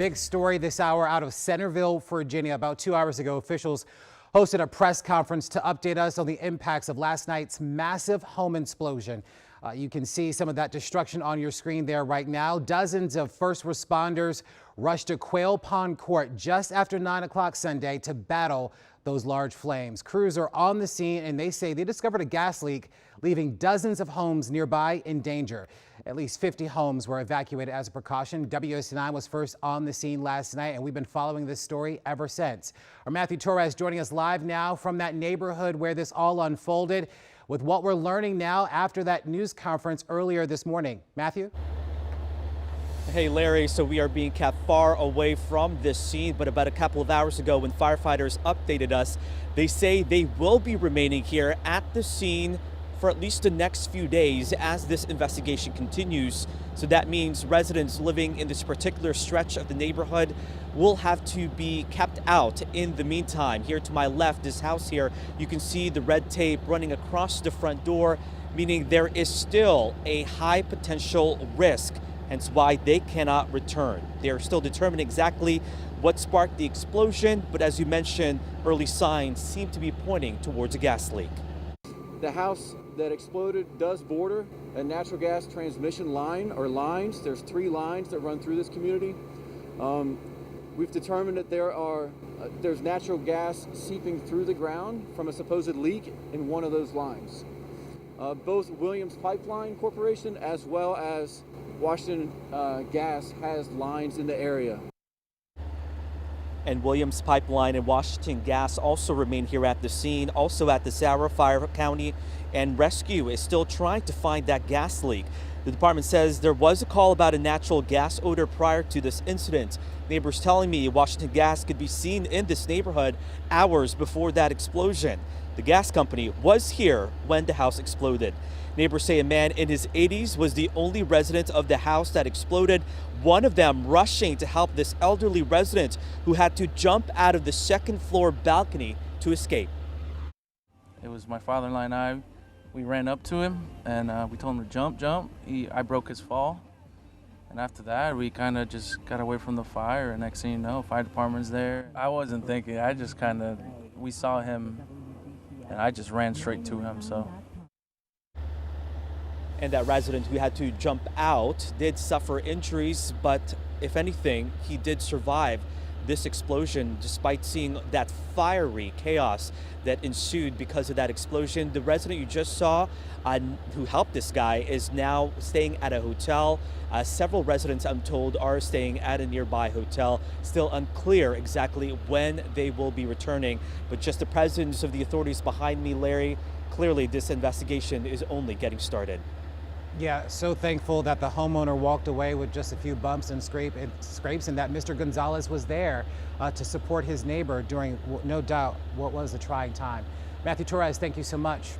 Big story this hour out of Centreville, Virginia. About 2 hours ago, officials hosted a press conference to update us on the impacts of last night's massive home explosion. You can see some of that destruction on your screen there right now. Dozens of first responders rushed to Quail Pond Court just after 9 o'clock Sunday to battle those large flames. Crews are on the scene and they say they discovered a gas leak, leaving dozens of homes nearby in danger. At least 50 homes were evacuated as a precaution. WSNI was first on the scene last night, and we've been following this story ever since. Our Matthew Torres joining us live now from that neighborhood where this all unfolded with what we're learning now after that news conference earlier this morning. Matthew? Hey Larry, so we are being kept far away from this scene, but about a couple of hours ago when firefighters updated us, they say they will be remaining here at the scene for at least the next few days as this investigation continues. So that means residents living in this particular stretch of the neighborhood will have to be kept out in the meantime. Here to my left, this house here, you can see the red tape running across the front door, meaning there is still a high potential risk, hence why they cannot return. They are still determining exactly what sparked the explosion, but as you mentioned, early signs seem to be pointing towards a gas leak. The house that exploded does border a natural gas transmission line or lines. There's 3 lines that run through this community. We've determined that there's natural gas seeping through the ground from a supposed leak in one of those lines. Both Williams Pipeline Corporation as well as Washington Gas has lines in the area. And Williams Pipeline and Washington Gas also remain here at the scene, also at the Sarah Fire County, and rescue is still trying to find that gas leak. The department says there was a call about a natural gas odor prior to this incident. Neighbors telling me Washington Gas could be seen in this neighborhood hours before that explosion. The gas company was here when the house exploded. Neighbors say a man in his 80s was the only resident of the house that exploded, one of them rushing to help this elderly resident who had to jump out of the second floor balcony to escape. It was my father-in-law and I. We ran up to him and we told him to jump. I broke his fall. And after that, we kind of just got away from the fire. And next thing you know, fire department's there. I wasn't thinking, we saw him and I just ran straight to him, so. And that resident who had to jump out did suffer injuries, but if anything, he did survive this explosion despite seeing that fiery chaos that ensued because of that explosion. The resident you just saw who helped this guy is now staying at a hotel. Several residents, I'm told, are staying at a nearby hotel. Still unclear exactly when they will be returning, but just the presence of the authorities behind me, Larry, clearly this investigation is only getting started. Yeah, so thankful that the homeowner walked away with just a few bumps and scrapes and that Mr. Gonzalez was there to support his neighbor during, no doubt, what was a trying time. Matthew Torres, thank you so much.